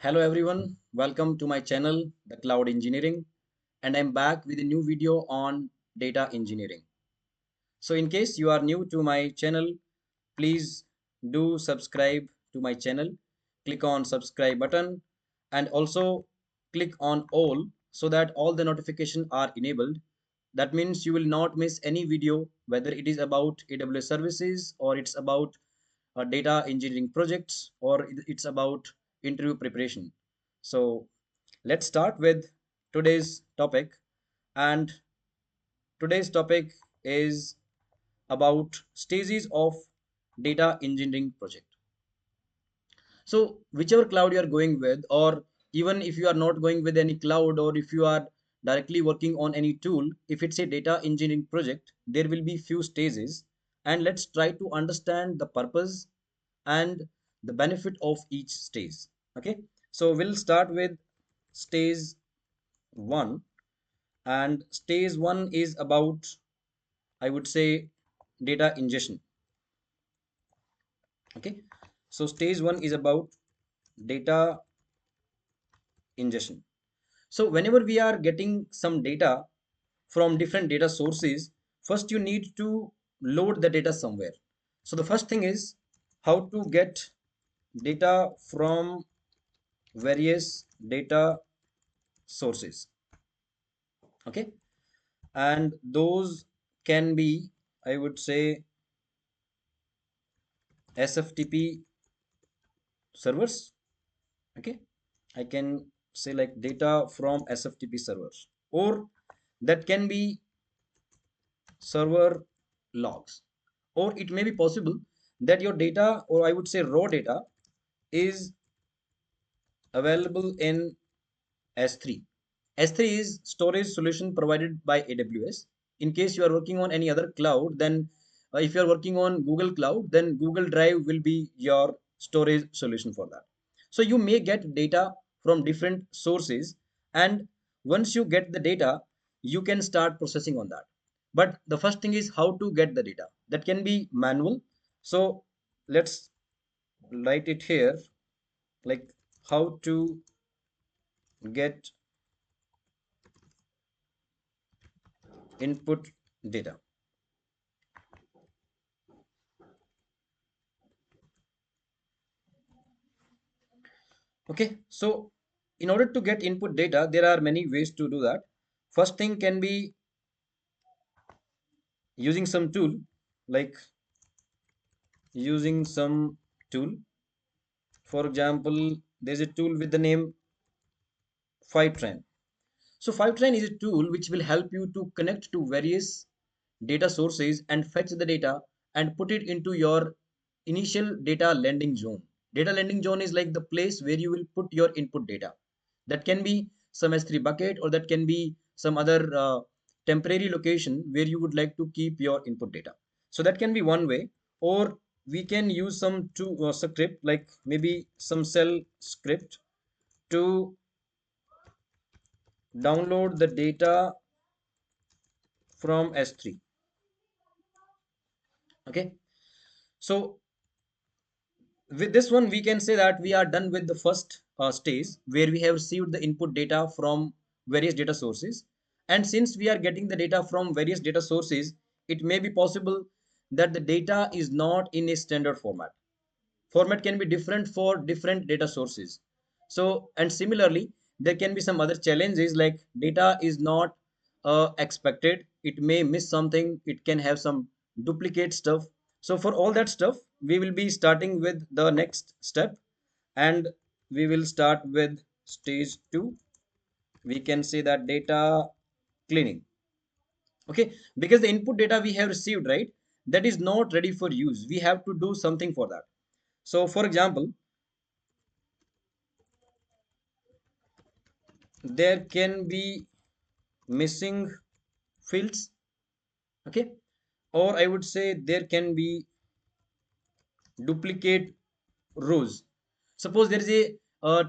Hello everyone, welcome to my channel, The Cloud Engineering, and I'm back with a new video on data engineering. So in case you are new to my channel, please do subscribe to my channel. Click on subscribe button and also click on all so that all the notifications are enabled. That means you will not miss any video, whether it is about AWS services or it's about data engineering projects or it's about interview preparation. So let's start with today's topic. And today's topic is about stages of data engineering project. So whichever cloud you are going with, or even if you are not going with any cloud, or if you are directly working on any tool, if it's a data engineering project, there will be few stages, and let's try to understand the purpose and the benefit of each stage. Okay, so we'll start with stage 1, and stage 1 is about, I would say, data ingestion. Okay, so stage 1 is about data ingestion. So whenever we are getting some data from different data sources, first you need to load the data somewhere. So the first thing is how to get data from various data sources. Okay, and those can be, I would say, SFTP servers. Okay, I can say like data from SFTP servers, or that can be server logs, or it may be possible that your data, or I would say raw data, is available in S3. S3 is storage solution provided by AWS. In case you are working on any other cloud, then if you are working on Google Cloud, then Google Drive will be your storage solution for that. So you may get data from different sources, and once you get the data, you can start processing on that. But the first thing is how to get the data. That can be manual. So let's write it here, like how to get input data. Okay, so in order to get input data, there are many ways to do that. First thing can be using some tool, like using some tool. For example, there's a tool with the name Fivetran. So Fivetran is a tool which will help you to connect to various data sources and fetch the data and put it into your initial data landing zone. Data landing zone is like the place where you will put your input data. That can be some S3 bucket, or that can be some other temporary location where you would like to keep your input data. So that can be one way, or we can use some script, like maybe some cell script to download the data from S3. Okay, so with this one we can say that we are done with the first stage, where we have received the input data from various data sources. And since we are getting the data from various data sources, it may be possible that the data is not in a standard format can be different for different data sources. So, and similarly, there can be some other challenges, like data is not expected, it may miss something, it can have some duplicate stuff. So for all that stuff, we will be starting with the next step, and we will start with stage 2. We can say that data cleaning. Okay, because the input data we have received, right, that is not ready for use, we have to do something for that. So for example, there can be missing fields. Okay, or I would say there can be duplicate rows. Suppose there is a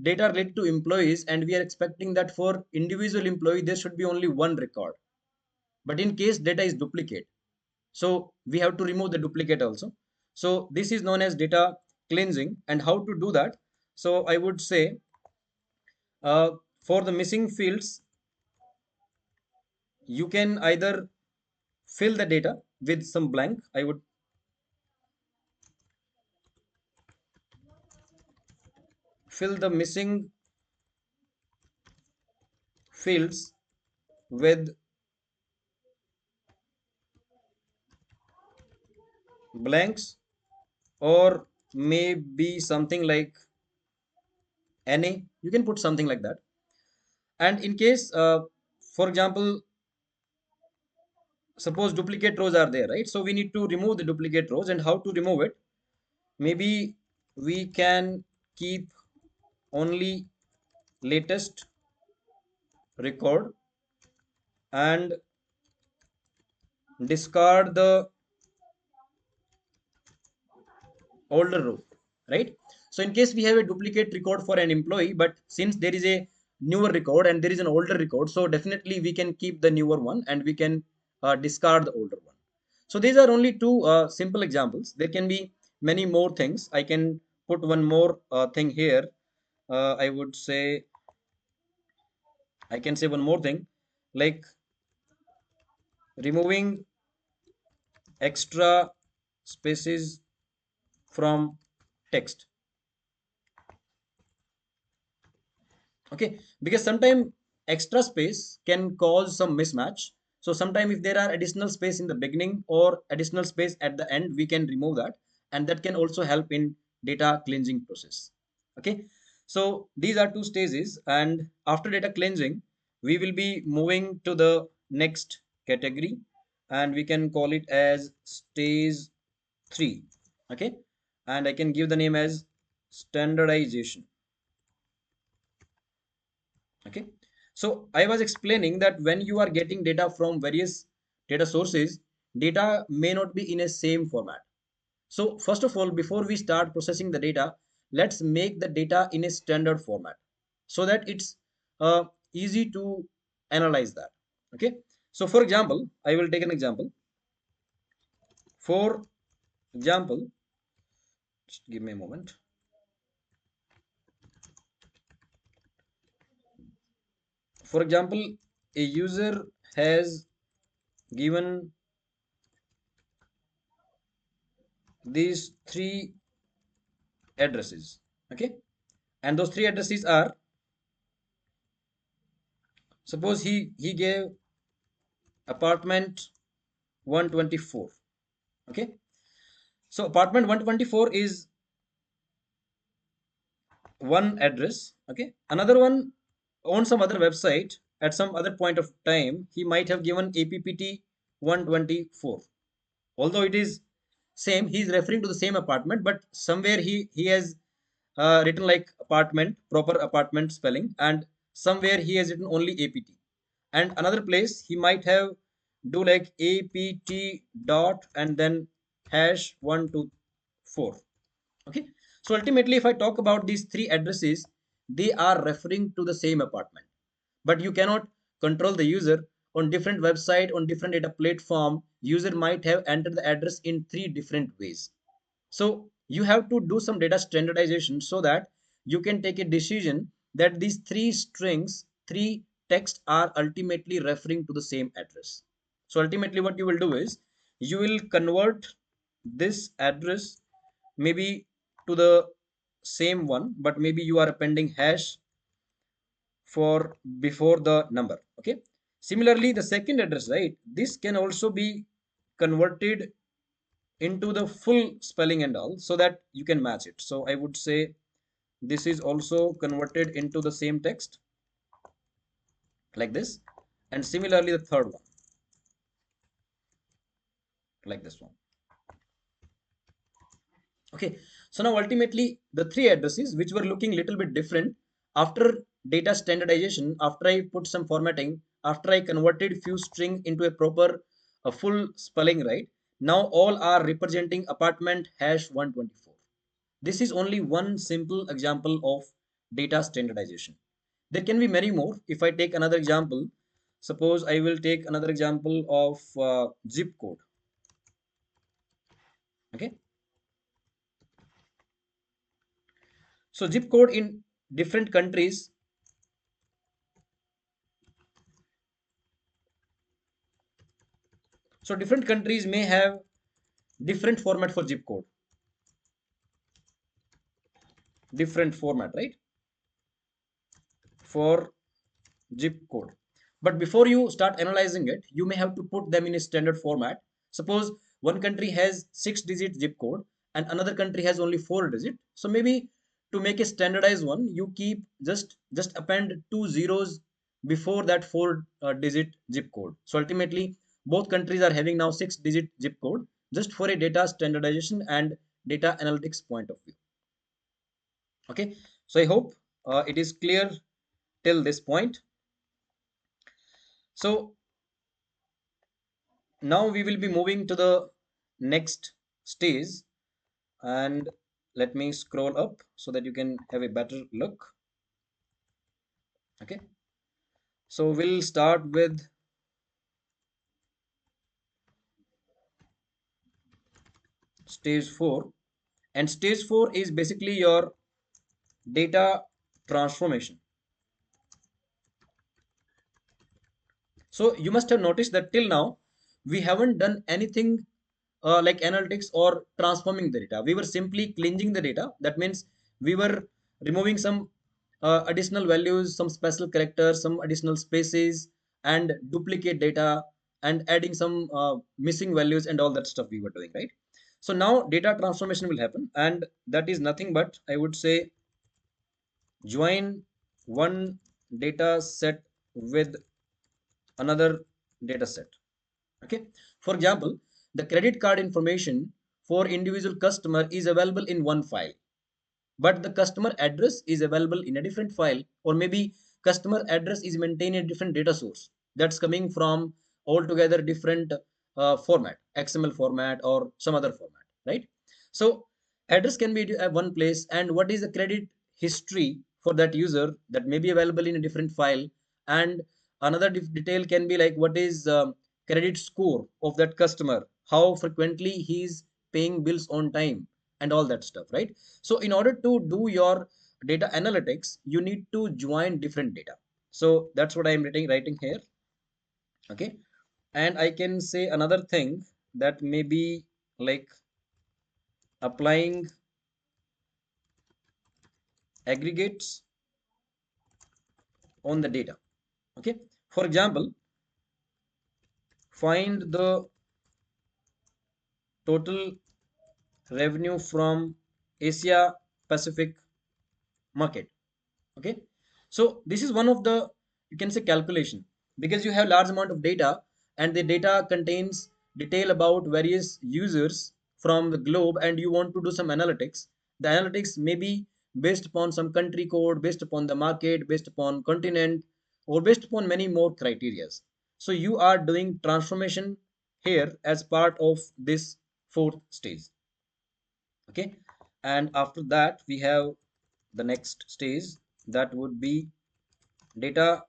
data related to employees, and we are expecting that for individual employee there should be only one record, but in case data is duplicate, so we have to remove the duplicate also. So this is known as data cleansing. And how to do that? So I would say uh, for the missing fields, you can either fill the data with some blank. I would fill the missing fields with blanks, or maybe something like NA. You can put something like that. And in case, for example, suppose duplicate rows are there, right? So we need to remove the duplicate rows, and how to remove it? Maybe we can keep only latest record and discard the older row, right? So in case we have a duplicate record for an employee, but since there is a newer record and there is an older record, so definitely we can keep the newer one and we can discard the older one. So these are only two simple examples. There can be many more things. I can put one more thing here. I would say, I can say one more thing, like removing extra spaces from text. Okay, because sometimes extra space can cause some mismatch. So sometimes if there are additional space in the beginning or additional space at the end, we can remove that, and that can also help in data cleansing process. Okay, so these are two stages, and after data cleansing we will be moving to the next category, and we can call it as stage 3. Okay, and I can give the name as standardization. Okay, so I was explaining that when you are getting data from various data sources, data may not be in a same format. So first of all, before we start processing the data, let's make the data in a standard format so that it's easy to analyze that. Okay, so for example, I will take an example. For example, just give me a moment. For example, a user has given these three addresses. Okay, and those three addresses are, suppose he gave apartment 124. Okay, so apartment 124 is one address. Okay, another one on some other website at some other point of time, he might have given appt 124. Although it is same, he is referring to the same apartment, but somewhere he has written like apartment, proper apartment spelling, and somewhere he has written only apt, and another place he might have do like apt dot and then hash 124. Okay, so ultimately if I talk about these three addresses, they are referring to the same apartment, but you cannot control the user. On different website, on different data platform, user might have entered the address in three different ways. So you have to do some data standardization so that you can take a decision that these three strings, three texts are ultimately referring to the same address. So ultimately what you will do is you will convert this address maybe to the same one, but maybe you are appending hash for before the number. Okay, similarly the second address, right, this can also be converted into the full spelling and all so that you can match it. So I would say this is also converted into the same text like this, and similarly the third one like this one. Okay, so now ultimately the three addresses which were looking little bit different, after data standardization, after I put some formatting, after I converted few string into a proper a full spelling, right, now all are representing apartment hash 124. This is only one simple example of data standardization. There can be many more. If I take another example, suppose I will take another example of zip code. Okay, So zip code in different countries, so different countries may have different format for zip code, different format, right? For zip code. But before you start analyzing it, you may have to put them in a standard format. Suppose one country has 6-digit zip code and another country has only 4 digit. So maybe to make a standardized one, you keep just append two zeros before that 4 digit zip code. So ultimately, both countries are having now 6-digit zip code just for a data standardization and data analytics point of view. Okay, so I hope it is clear till this point. So now we will be moving to the next stage, and let me scroll up so that you can have a better look. Okay, so we'll start with stage 4, and stage 4 is basically your data transformation. So you must have noticed that till now we haven't done anything like analytics or transforming the data. We were simply cleansing the data. That means we were removing some additional values, some special characters, some additional spaces, and duplicate data, and adding some missing values and all that stuff we were doing, right? So now data transformation will happen, and that is nothing but, I would say, join one data set with another data set. Okay, for example, the credit card information for individual customer is available in one file, but the customer address is available in a different file, or maybe customer address is maintained in a different data source that's coming from altogether different format, XML format or some other format, right? So address can be at one place, and what is the credit history for that user that may be available in a different file, and another detail can be like what is credit score of that customer, how frequently he's paying bills on time, and all that stuff, right? So in order to do your data analytics, you need to join different data. So that's what I'm writing here. Okay. And I can say another thing that may be like applying aggregates on the data. Okay. For example, find the total revenue from Asia Pacific market. Okay, so this is one of the, you can say, calculation, because you have large amount of data, and the data contains detail about various users from the globe, and you want to do some analytics. The analytics may be based upon some country code, based upon the market, based upon continent, or based upon many more criterias. So you are doing transformation here as part of this fourth stage. Okay, and after that we have the next stage, that would be data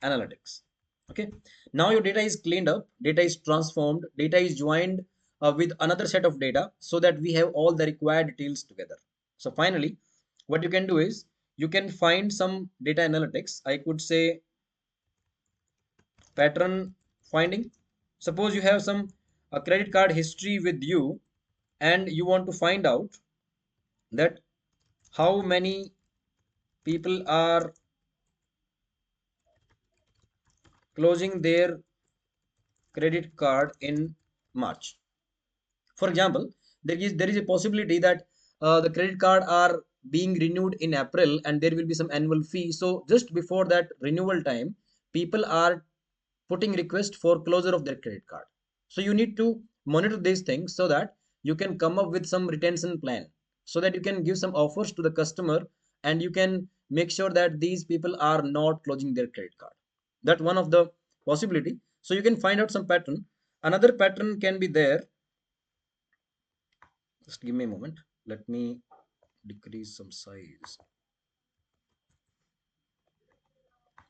analytics. Okay, now your data is cleaned up, data is transformed, data is joined with another set of data, so that we have all the required details together. So finally, what you can do is you can find some data analytics. I could say pattern finding. Suppose you have some credit card history with you, and you want to find out that how many people are closing their credit card in March. For example, there is a possibility that the credit card are being renewed in April, and there will be some annual fee. So just before that renewal time, people are putting request for closure of their credit card. So you need to monitor these things so that you can come up with some retention plan, so that you can give some offers to the customer, and you can make sure that these people are not closing their credit card. That one of the possibility. So you can find out some pattern. Another pattern can be there. Just give me a moment. Let me decrease some size.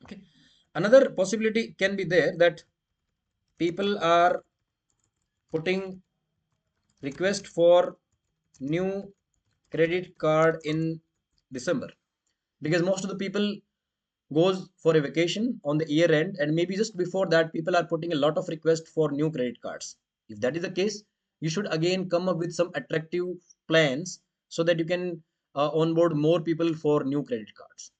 Okay. Another possibility can be there that people are putting request for new credit card in December, because most of the people goes for a vacation on the year end, and maybe just before that people are putting a lot of requests for new credit cards. If that is the case, you should again come up with some attractive plans so that you can onboard more people for new credit cards.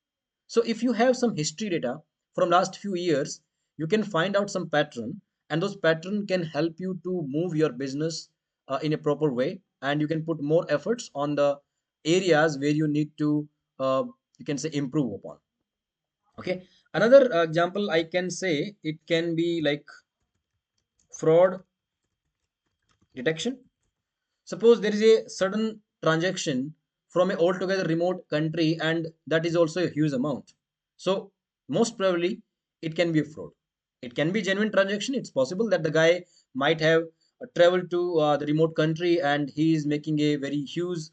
So if you have some history data from last few years, you can find out some pattern, and those pattern can help you to move your business in a proper way, and you can put more efforts on the areas where you need to you can say improve upon. Okay, another example I can say, it can be like fraud detection. Suppose there is a sudden transaction from a altogether remote country, and that is also a huge amount. So most probably it can be a fraud. It can be genuine transaction. It's possible that the guy might have traveled to the remote country and he is making a very huge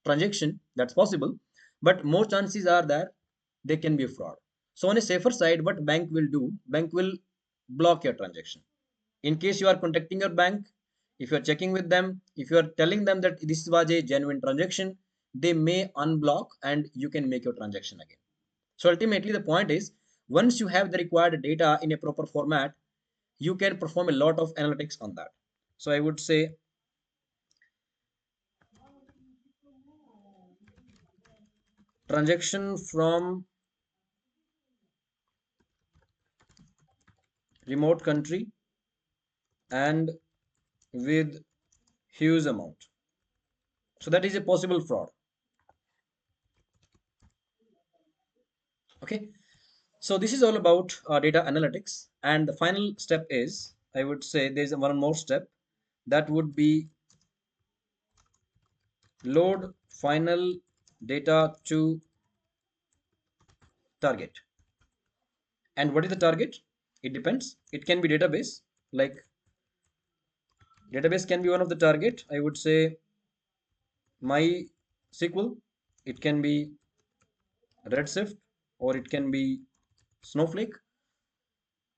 transaction. That's possible, but more chances are that they can be a fraud. So on a safer side, what bank will do? Bank will block your transaction. In case you are contacting your bank, if you are checking with them, if you are telling them that this was a genuine transaction, they may unblock and you can make your transaction again. So ultimately the point is, once you have the required data in a proper format, you can perform a lot of analytics on that. So I would say transaction from remote country and with huge amount. So that is a possible fraud. Okay. So this is all about data analytics, and the final step is, I would say, there's one more step, that would be load final data to target. And what is the target? It depends. It can be database, like database can be one of the target. I would say my SQL. It can be Redshift, or it can be Snowflake,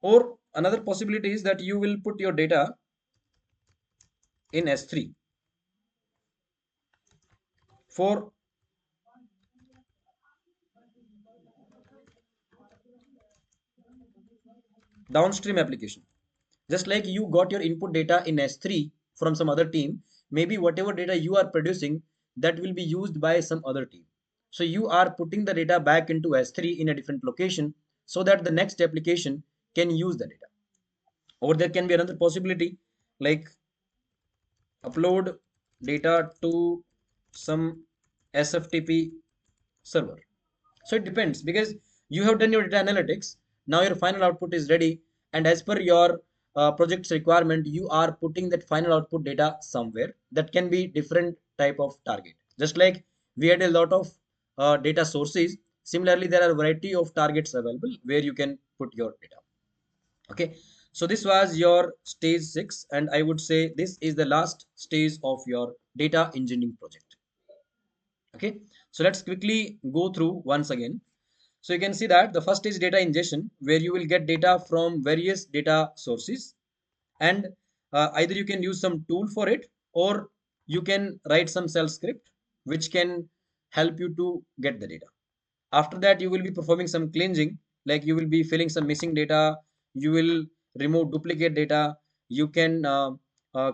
or another possibility is that you will put your data in S3 for downstream application. Just like you got your input data in S3 from some other team, maybe whatever data you are producing, that will be used by some other team. So you are putting the data back into S3 in a different location so that the next application can use the data. Or there can be another possibility, like upload data to some SFTP server. So it depends, because you have done your data analytics. Now your final output is ready, and as per your project's requirement, you are putting that final output data somewhere. That can be different type of target. Just like we had a lot of data sources, similarly there are a variety of targets available where you can put your data. Okay, so this was your stage 6, and I would say this is the last stage of your data engineering project. Okay, so let's quickly go through once again. So you can see that the first is data ingestion, where you will get data from various data sources, and either you can use some tool for it, or you can write some shell script which can help you to get the data. After that, you will be performing some cleansing, like you will be filling some missing data, you will remove duplicate data, you can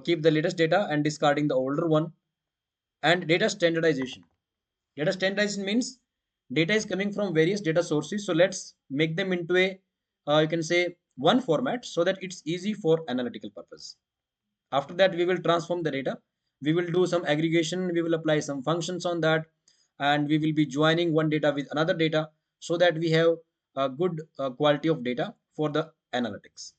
keep the latest data and discarding the older one. And data standardization. Data standardization means data is coming from various data sources, so let's make them into a you can say one format so that it's easy for analytical purpose. After that, we will transform the data, we will do some aggregation, we will apply some functions on that, and we will be joining one data with another data so that we have a good quality of data for the analytics.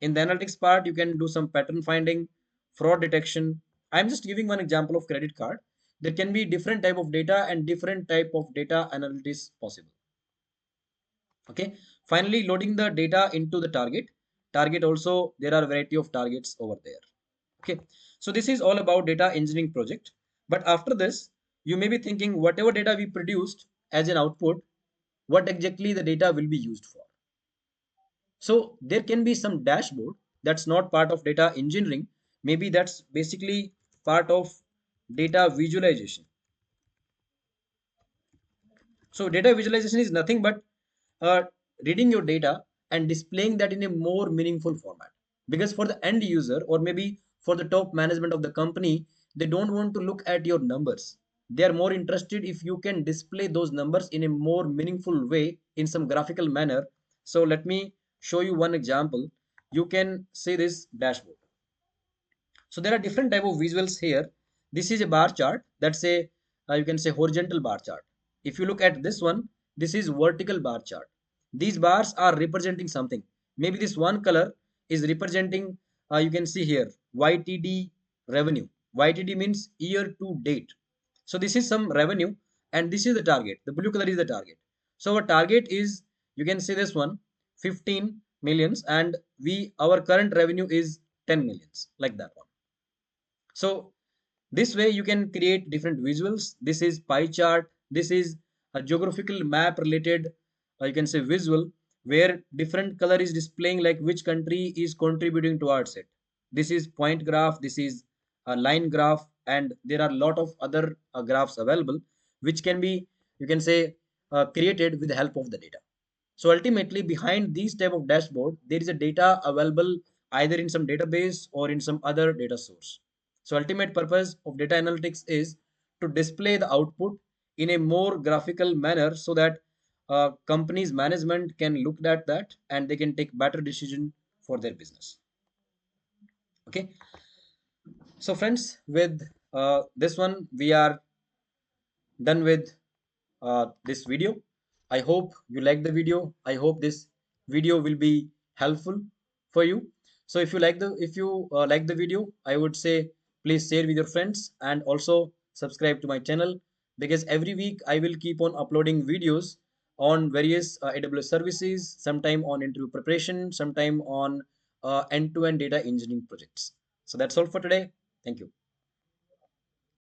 In the analytics part, you can do some pattern finding, fraud detection. I'm just giving one example of credit card. There can be different type of data and different type of data analytics possible. Okay, finally loading the data into the target also, there are a variety of targets over there. Okay, so this is all about data engineering project. But after this, you may be thinking, whatever data we produced as an output, what exactly the data will be used for? So there can be some dashboard that's not part of data engineering. Maybe that's basically part of data visualization. So data visualization is nothing but uh, reading your data and displaying that in a more meaningful format. Because for the end user or maybe for the top management of the company, they don't want to look at your numbers. They are more interested if you can display those numbers in a more meaningful way in some graphical manner. So let me show you one example. You can see this dashboard. So there are different type of visuals here. This is a bar chart. That's a you can say horizontal bar chart. If you look at this one, this is vertical bar chart. These bars are representing something. Maybe this one color is representing you can see here YTD revenue. YTD means year to date. So this is some revenue and this is the target. The blue color is the target. So our target is you can see this one 15 millions and we our current revenue is 10 millions like that one. So this way you can create different visuals. This is pie chart. This is a geographical map related, you can say visual, where different color is displaying like which country is contributing towards it. This is point graph. This is a line graph, and there are a lot of other graphs available, which can be, you can say, created with the help of the data. So ultimately, behind these type of dashboard, there is a data available either in some database or in some other data source. So ultimate purpose of data analytics is to display the output in a more graphical manner so that companies management can look at that and they can take better decision for their business. Okay. So friends, with this one, we are done with this video. I hope you like the video. I hope this video will be helpful for you. So if you like the video, I would say please share with your friends and also subscribe to my channel, because every week I will keep on uploading videos on various AWS services, sometime on interview preparation, sometime on end-to-end data engineering projects. So that's all for today. Thank you.